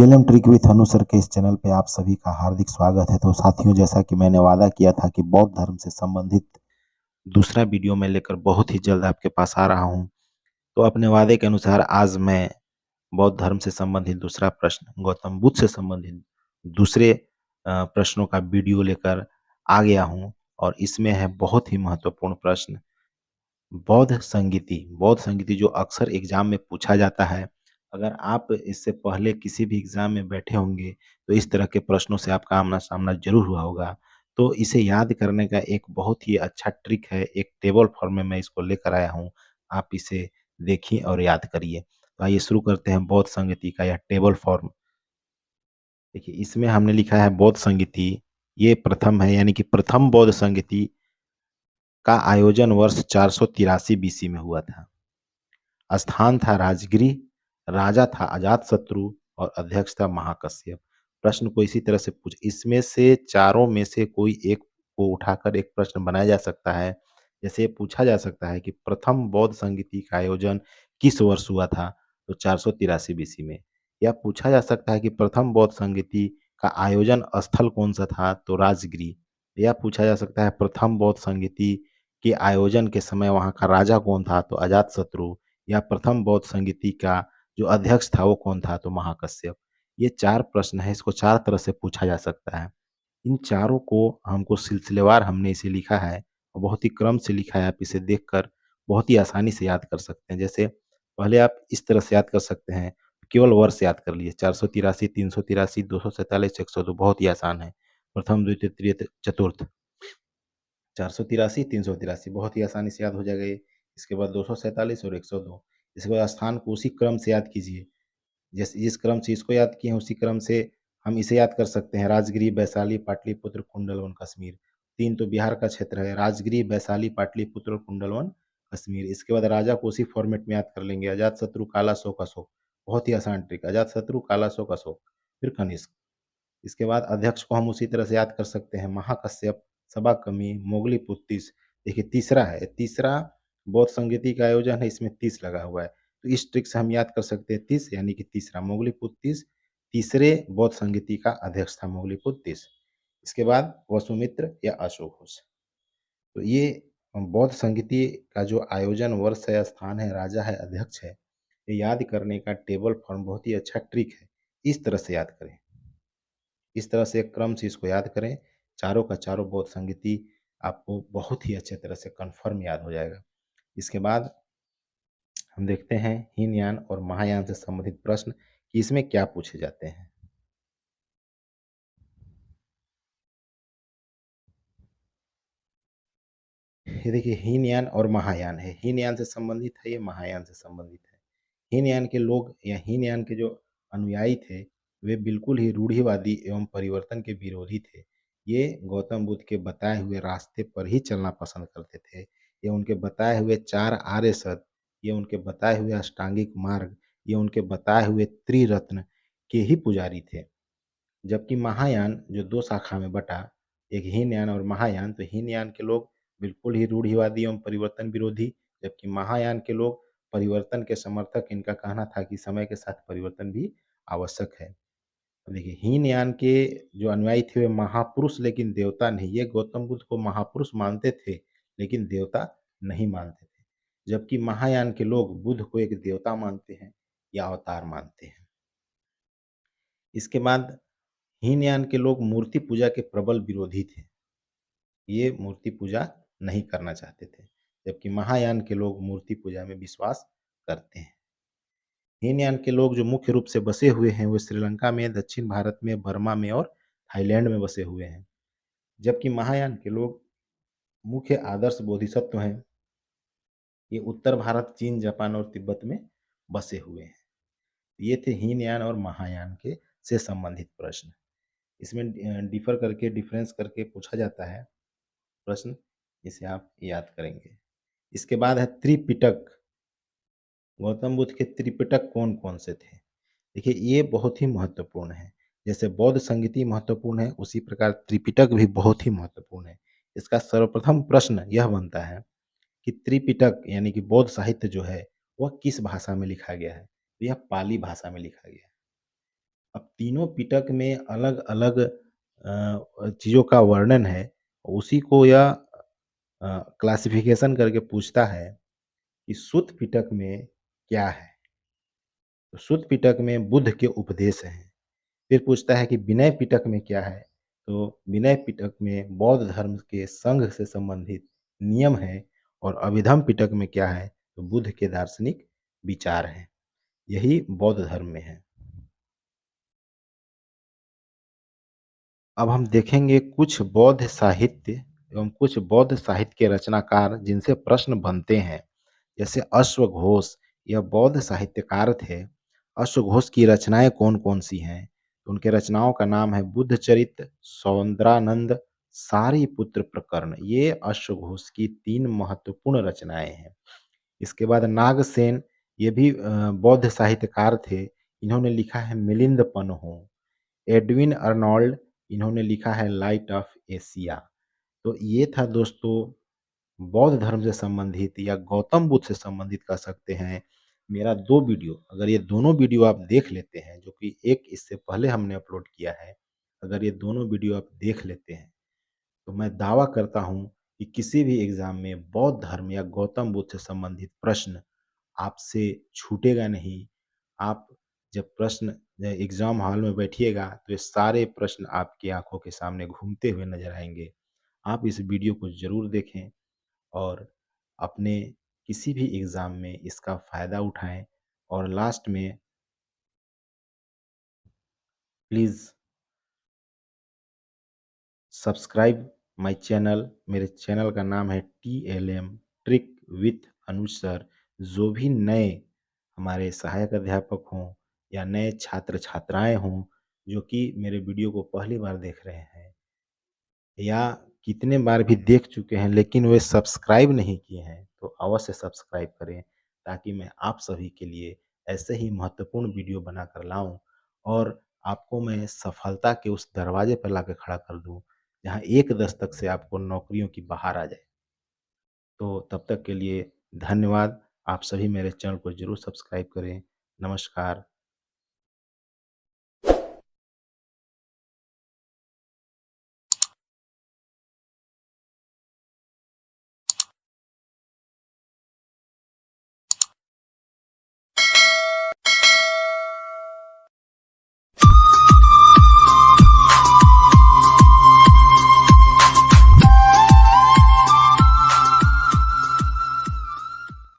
DLM trick with Anu sir के इस channel पे आप सभी का हार्दिक स्वागत है। तो साथियों, जैसा कि मैंने वादा किया था कि बौद्ध धर्म से संबंधित दूसरा वीडियो मैं लेकर बहुत ही जल्द आपके पास आ रहा हूं। तो अपने वादे के अनुसार आज मैं बौद्ध धर्म से संबंधित दूसरा प्रश्न, गौतम बुद्ध से संबंधित दूसरे प्रश्नों का वीडियो लेकर आ गया हूं। और इसमें है बहुत ही महत्वपूर्ण प्रश्न, बौद्ध संगीति जो अक्सर एग्जाम में पूछा जाता है। अगर आप इससे पहले किसी भी एग्जाम में बैठे होंगे तो इस तरह के प्रश्नों से आपका आमना सामना जरूर हुआ होगा। तो इसे याद करने का एक बहुत ही अच्छा ट्रिक है, एक टेबल फॉर्म में मैं इसको लेकर आया हूँ। आप इसे देखिए और याद करिए। तो आइए शुरू करते हैं बौद्ध संगीति का यह टेबल फॉर्म। देखिए, इसमें हमने लिखा है बौद्ध संगीति, ये प्रथम है, यानी कि प्रथम बौद्ध संगीति का आयोजन वर्ष 483 बीसी में हुआ था। स्थान था राजगिरी, राजा था अजातशत्रु और अध्यक्ष था महाकश्यप। प्रश्न को इसी तरह से पूछ, इसमें से चारों में से कोई एक को उठाकर एक प्रश्न बनाया जा सकता है। जैसे पूछा जा सकता है कि प्रथम बौद्ध संगीति का आयोजन किस वर्ष हुआ था, तो 483 बीसी में। या पूछा जा सकता है कि प्रथम बौद्ध संगीति का आयोजन स्थल कौन सा था, तो राजगिरी। या पूछा जा सकता है प्रथम बौद्ध संगीति के आयोजन के समय वहाँ का राजा कौन था, तो अजातशत्रु। या प्रथम बौद्ध संगीति का जो अध्यक्ष था वो कौन था, तो महाकश्यप। ये 4 प्रश्न है, इसको 4 तरह से पूछा जा सकता है। इन चारों को हमको सिलसिलेवार हमने इसे लिखा है और बहुत ही क्रम से लिखा है। आप इसे देखकर बहुत ही आसानी से याद कर सकते हैं। जैसे पहले आप इस तरह से याद कर सकते हैं, केवल वर्ष याद कर लिए 483, 383, 247, 102, बहुत ही आसान है। प्रथम, द्वितीय, तृतीय, चतुर्थ, 483, 383 बहुत ही आसानी से याद हो जाएगा ये। इसके बाद 247 और 102। इसके बाद स्थान को उसी क्रम से याद कीजिए। जैसे जिस क्रम से इसको याद किए हैं उसी क्रम से हम इसे याद कर सकते हैं। राजगिरी, वैशाली, पाटलिपुत्र, कुंडलवन, कश्मीर। 3 तो बिहार का क्षेत्र है, राजगिरी, वैशाली, पाटलिपुत्र और कुंडलवन, कश्मीर। इसके बाद राजा को उसी फॉर्मेट में याद कर लेंगे। अजातशत्रु, कालाशोक, अशोक। बहुत ही आसान ट्रिक, अजातशत्रु, कालाशोक, अशोक, फिर कनिष्क। इसके बाद अध्यक्ष को हम उसी तरह से याद कर सकते हैं, महाकश्यप, सभाकर्मी, मोगलीपुत्तिस। देखिए तीसरा है, तीसरा बौद्ध संगीति का आयोजन है, इसमें 30 लगा हुआ है। तो इस ट्रिक से हम याद कर सकते हैं 30, यानी कि तीसरा मोगलीपुत्तिस तीसरे बौद्ध संगीति का अध्यक्ष था, मोगलीपुत्तिस। इसके बाद वसुमित्र या अशोक। तो ये बौद्ध संगीति का जो आयोजन वर्ष है, स्थान है, राजा है, अध्यक्ष है, ये याद करने का टेबल फॉर्म बहुत ही अच्छा ट्रिक है। इस तरह से याद करें, इस तरह से एक क्रम से इसको याद करें। चारों का चारों बौद्ध संगीति आपको बहुत ही अच्छे तरह से कन्फर्म याद हो जाएगा। इसके बाद हम देखते हैं हीनयान और महायान से संबंधित प्रश्न कि इसमें क्या पूछे जाते हैं। ये देखिए हीनयान और महायान है, हीनयान से संबंधित है, ये महायान से संबंधित है। हीनयान के लोग या हीनयान के जो अनुयायी थे, वे बिल्कुल ही रूढ़िवादी एवं परिवर्तन के विरोधी थे। ये गौतम बुद्ध के बताए हुए रास्ते पर ही चलना पसंद करते थे। ये उनके बताए हुए 4 आर्य सत्य, ये उनके बताए हुए अष्टांगिक मार्ग, ये उनके बताए हुए त्रिरत्न के ही पुजारी थे। जबकि महायान जो 2 शाखा में बटा, एक हीनयान और महायान, तो हीनयान के लोग बिल्कुल ही रूढ़िवादी एवं परिवर्तन विरोधी, जबकि महायान के लोग परिवर्तन के समर्थक। इनका कहना था कि समय के साथ परिवर्तन भी आवश्यक है। अब देखिए, हीनयान के जो अनुयायी थे वे महापुरुष लेकिन देवता नहीं, ये गौतम बुद्ध को महापुरुष मानते थे लेकिन देवता नहीं मानते थे। जबकि महायान के लोग बुद्ध को एक देवता मानते हैं या अवतार मानते हैं। इसके बाद हीनयान के लोग मूर्ति पूजा के प्रबल विरोधी थे, ये मूर्ति पूजा नहीं करना चाहते थे। जबकि महायान के लोग मूर्ति पूजा में विश्वास करते हैं। हीनयान के लोग जो मुख्य रूप से बसे हुए हैं वो श्रीलंका में, दक्षिण भारत में, बर्मा में और थाईलैंड में बसे हुए हैं। जबकि महायान के लोग मुख्य आदर्श बोधिसत्व हैं, ये उत्तर भारत, चीन, जापान और तिब्बत में बसे हुए हैं। ये थे हीनयान और महायान के से संबंधित प्रश्न। इसमें डिफर करके, डिफरेंस करके पूछा जाता है प्रश्न, इसे आप याद करेंगे। इसके बाद है त्रिपिटक। गौतम बुद्ध के त्रिपिटक कौन कौन से थे? देखिए ये बहुत ही महत्वपूर्ण है। जैसे बौद्ध संगीति महत्वपूर्ण है, उसी प्रकार त्रिपिटक भी बहुत ही महत्वपूर्ण है। इसका सर्वप्रथम प्रश्न यह बनता है कि त्रिपिटक यानी कि बौद्ध साहित्य जो है वह किस भाषा में लिखा गया है? तो यह पाली भाषा में लिखा गया है। अब तीनों पिटक में अलग-अलग चीज़ों का वर्णन है, उसी को यह क्लासिफ़िकेशन करके पूछता है कि सुत्त पिटक में क्या है? तो सुत्त पिटक में बुद्ध के उपदेश हैं। फिर पूछता है कि विनय पिटक में क्या है? तो विनय पिटक में बौद्ध धर्म के संघ से संबंधित नियम हैं और अभिधम्म पिटक में क्या है? तो बुद्ध के दार्शनिक विचार हैं। यही बौद्ध धर्म में है। अब हम देखेंगे कुछ बौद्ध साहित्य एवं कुछ बौद्ध साहित्य के रचनाकार जिनसे प्रश्न बनते हैं। जैसे अश्वघोष, यह बौद्ध साहित्यकार थे। अश्वघोष की रचनाएँ कौन-कौन सी हैं? तो उनके रचनाओं का नाम है बुद्धचरित, सौंदरानंद, सारिपुत्र प्रकरण। ये अश्वघोष की 3 महत्वपूर्ण रचनाएँ हैं। इसके बाद नागसेन, ये भी बौद्ध साहित्यकार थे। इन्होंने लिखा है मिलिंदपनहो। एडविन अर्नोल्ड, इन्होंने लिखा है लाइट ऑफ एशिया। तो ये था दोस्तों बौद्ध धर्म से संबंधित या गौतम बुद्ध से संबंधित कह सकते हैं मेरा 2 वीडियो। अगर ये दोनों वीडियो आप देख लेते हैं, जो कि एक इससे पहले हमने अपलोड किया है, अगर ये दोनों वीडियो आप देख लेते हैं, तो मैं दावा करता हूँ कि किसी भी एग्ज़ाम में बौद्ध धर्म या गौतम बुद्ध से संबंधित प्रश्न आपसे छूटेगा नहीं। आप जब प्रश्न एग्ज़ाम हॉल में बैठिएगा, तो ये सारे प्रश्न आपकी आँखों के सामने घूमते हुए नज़र आएँगे। आप इस वीडियो को ज़रूर देखें और अपने किसी भी एग्ज़ाम में इसका फ़ायदा उठाएँ और लास्ट में प्लीज़ सब्सक्राइब माय चैनल। मेरे चैनल का नाम है TLM trick with Anuj sir. जो भी नए हमारे सहायक अध्यापक हों या नए छात्र-छात्राएँ हों, जो कि मेरे वीडियो को पहली बार देख रहे हैं या कितने बार भी देख चुके हैं लेकिन वे सब्सक्राइब नहीं किए हैं, तो अवश्य सब्सक्राइब करें ताकि मैं आप सभी के लिए ऐसे ही महत्वपूर्ण वीडियो बनाकर लाऊँ और आपको मैं सफलता के उस दरवाजे पर लाके खड़ा कर दूँ, जहाँ एक दस्तक से आपको नौकरियों की बहार आ जाए। तो तब तक के लिए धन्यवाद। आप सभी मेरे चैनल को ज़रूर सब्सक्राइब करें। नमस्कार।